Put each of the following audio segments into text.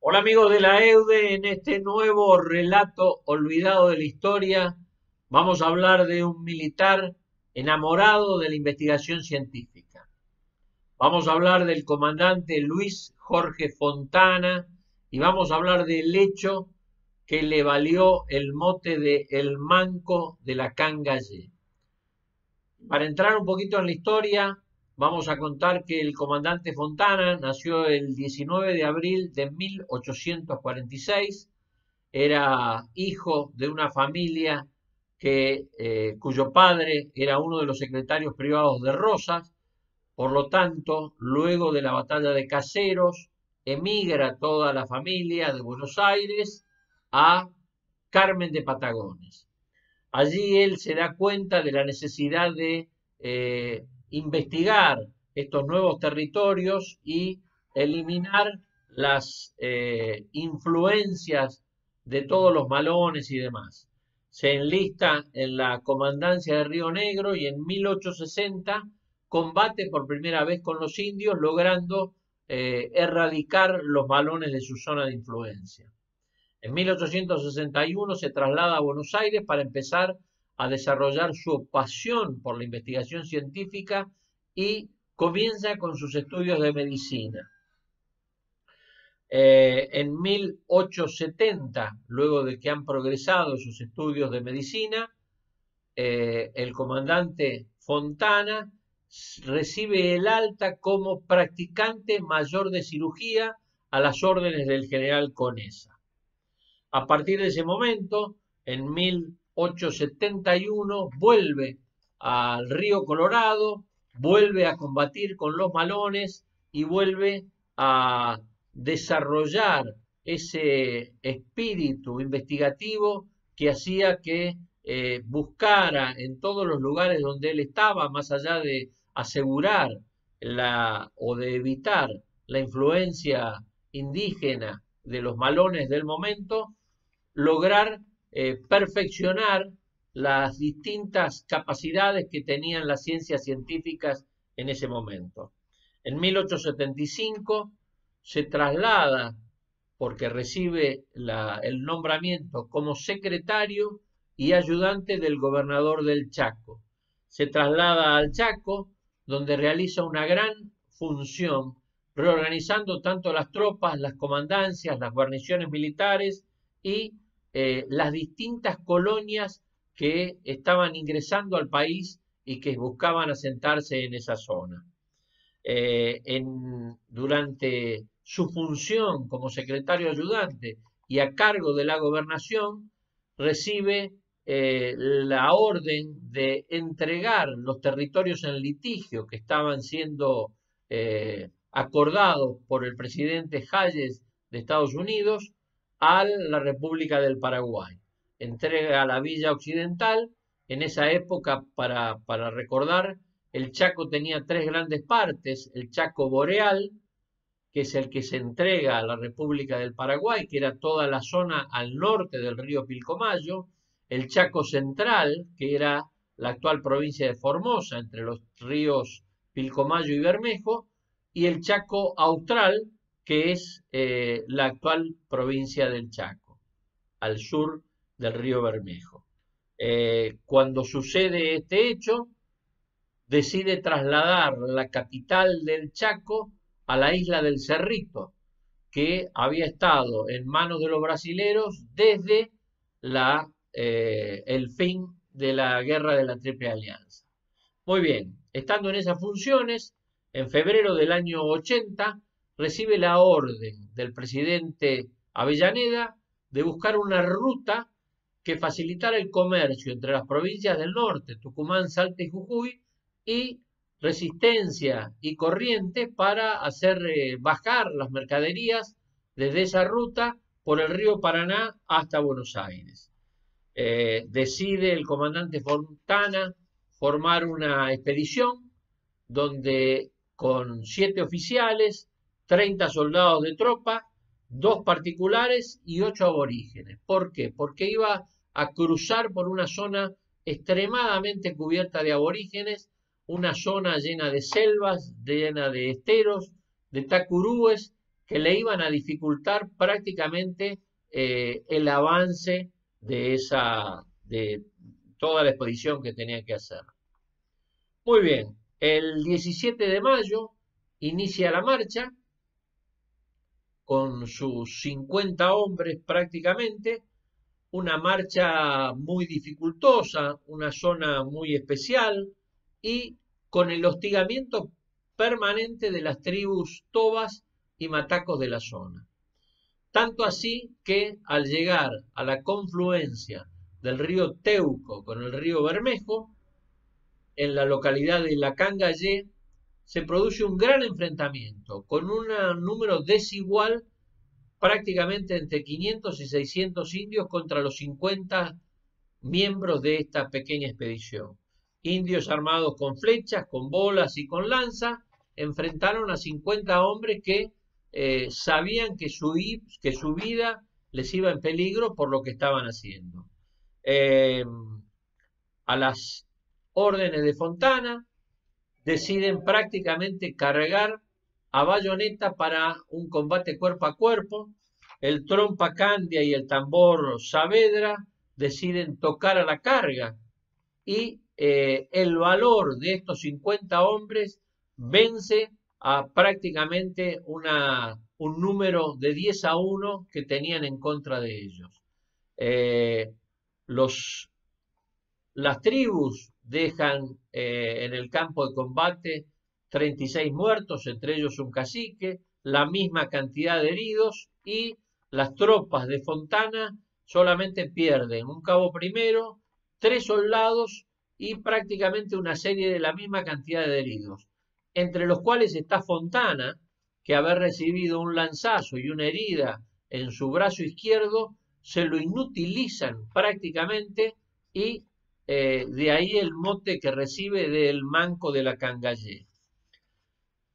Hola amigos de la EUDE, en este nuevo relato olvidado de la historia vamos a hablar de un militar enamorado de la investigación científica. Vamos a hablar del comandante Luis Jorge Fontana y vamos a hablar del hecho que le valió el mote de El Manco de la Cangallo. Para entrar un poquito en la historia, vamos a contar que el comandante Fontana nació el 19 de abril de 1846. Era hijo de una familia cuyo padre era uno de los secretarios privados de Rosas. Por lo tanto, luego de la batalla de Caseros, emigra toda la familia de Buenos Aires a Carmen de Patagones. Allí él se da cuenta de la necesidad de investigar estos nuevos territorios y eliminar las influencias de todos los malones y demás. Se enlista en la comandancia de Río Negro y en 1860 combate por primera vez con los indios, logrando erradicar los malones de su zona de influencia. En 1861 se traslada a Buenos Aires para empezar a desarrollar su pasión por la investigación científica y comienza con sus estudios de medicina. En 1870, luego de que han progresado sus estudios de medicina, el comandante Fontana recibe el alta como practicante mayor de cirugía a las órdenes del general Conesa. A partir de ese momento, en 1871, vuelve al río Colorado, vuelve a combatir con los malones y vuelve a desarrollar ese espíritu investigativo que hacía que buscara en todos los lugares donde él estaba, más allá de asegurar o de evitar la influencia indígena de los malones del momento, lograr perfeccionar las distintas capacidades que tenían las ciencias científicas en ese momento. En 1875 se traslada, porque recibe el nombramiento como secretario y ayudante del gobernador del Chaco. Se traslada al Chaco, donde realiza una gran función, reorganizando tanto las tropas, las comandancias, las guarniciones militares y las distintas colonias que estaban ingresando al país y que buscaban asentarse en esa zona. Durante su función como secretario ayudante y a cargo de la gobernación, recibe la orden de entregar los territorios en litigio que estaban siendo acordados por el presidente Hayes de Estados Unidos a la República del Paraguay. Entrega a la Villa Occidental. En esa época, para recordar, el Chaco tenía tres grandes partes: el Chaco Boreal, que es el que se entrega a la República del Paraguay, que era toda la zona al norte del río Pilcomayo; el Chaco Central, que era la actual provincia de Formosa, entre los ríos Pilcomayo y Bermejo; y el Chaco Austral, que es la actual provincia del Chaco, al sur del río Bermejo. Cuando sucede este hecho, decide trasladar la capital del Chaco a la isla del Cerrito, que había estado en manos de los brasileros desde el fin de la guerra de la Triple Alianza. Muy bien, estando en esas funciones, en febrero del año 80, recibe la orden del presidente Avellaneda de buscar una ruta que facilitara el comercio entre las provincias del norte, Tucumán, Salta y Jujuy, y Resistencia y Corrientes, para hacer bajar las mercaderías desde esa ruta por el río Paraná hasta Buenos Aires. Decide el comandante Fontana formar una expedición donde, con 7 oficiales, 30 soldados de tropa, 2 particulares y 8 aborígenes. ¿Por qué? Porque iba a cruzar por una zona extremadamente cubierta de aborígenes, una zona llena de selvas, llena de esteros, de tacurúes que le iban a dificultar prácticamente el avance de toda la expedición que tenía que hacer. Muy bien, el 17 de mayo inicia la marcha con sus 50 hombres prácticamente, una marcha muy dificultosa, una zona muy especial y con el hostigamiento permanente de las tribus tobas y matacos de la zona. Tanto así que al llegar a la confluencia del río Teuco con el río Bermejo, en la localidad de Lacangallé, se produce un gran enfrentamiento con un número desigual prácticamente entre 500 y 600 indios contra los 50 miembros de esta pequeña expedición. Indios armados con flechas, con bolas y con lanza, enfrentaron a 50 hombres que sabían que su vida les iba en peligro por lo que estaban haciendo. A las órdenes de Fontana, deciden prácticamente cargar a bayoneta para un combate cuerpo a cuerpo. El trompa Candia y el tambor Saavedra deciden tocar a la carga y el valor de estos 50 hombres vence a prácticamente un número de 10-1 que tenían en contra de ellos. Las tribus dejan en el campo de combate 36 muertos, entre ellos un cacique, la misma cantidad de heridos, y las tropas de Fontana solamente pierden un cabo primero, 3 soldados y prácticamente una serie de la misma cantidad de heridos, entre los cuales está Fontana, que haber recibido un lanzazo y una herida en su brazo izquierdo, se lo inutilizan prácticamente y de ahí el mote que recibe del manco de Lacangallé.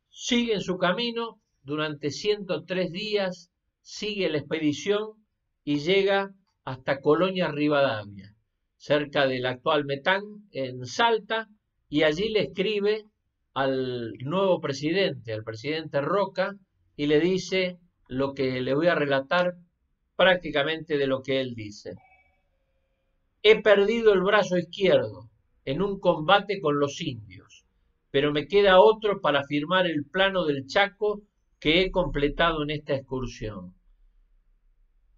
Sigue en su camino durante 103 días, sigue la expedición y llega hasta Colonia Rivadavia, cerca del actual Metán, en Salta, y allí le escribe al nuevo presidente, al presidente Roca, y le dice lo que le voy a relatar prácticamente de lo que él dice. He perdido el brazo izquierdo en un combate con los indios, pero me queda otro para firmar el plano del Chaco que he completado en esta excursión.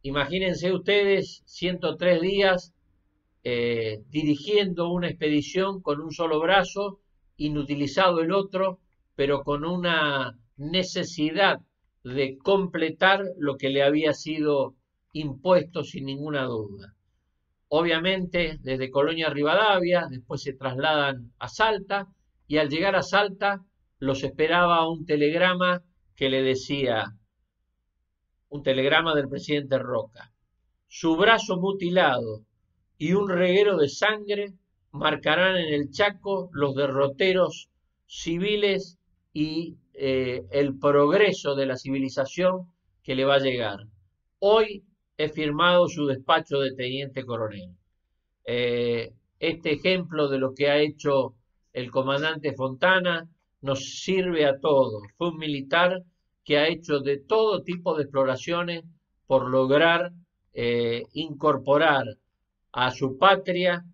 Imagínense ustedes 103 días dirigiendo una expedición con un solo brazo, inutilizado el otro, pero con una necesidad de completar lo que le había sido impuesto sin ninguna duda. Obviamente desde Colonia Rivadavia, después se trasladan a Salta y al llegar a Salta los esperaba un telegrama que le decía, un telegrama del presidente Roca: su brazo mutilado y un reguero de sangre marcarán en el Chaco los derroteros civiles y el progreso de la civilización que le va a llegar. Hoy he firmado su despacho de teniente coronel. Este ejemplo de lo que ha hecho el comandante Fontana nos sirve a todos. Fue un militar que ha hecho de todo tipo de exploraciones por lograr incorporar a su patria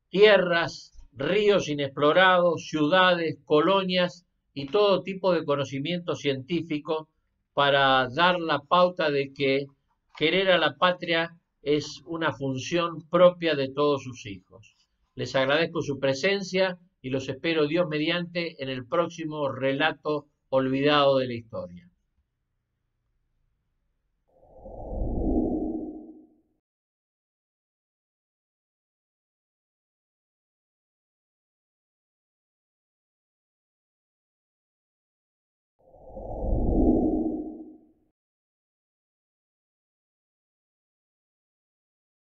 tierras, ríos inexplorados, ciudades, colonias y todo tipo de conocimiento científico para dar la pauta de que querer a la patria es una función propia de todos sus hijos. Les agradezco su presencia y los espero, Dios mediante, en el próximo relato olvidado de la historia.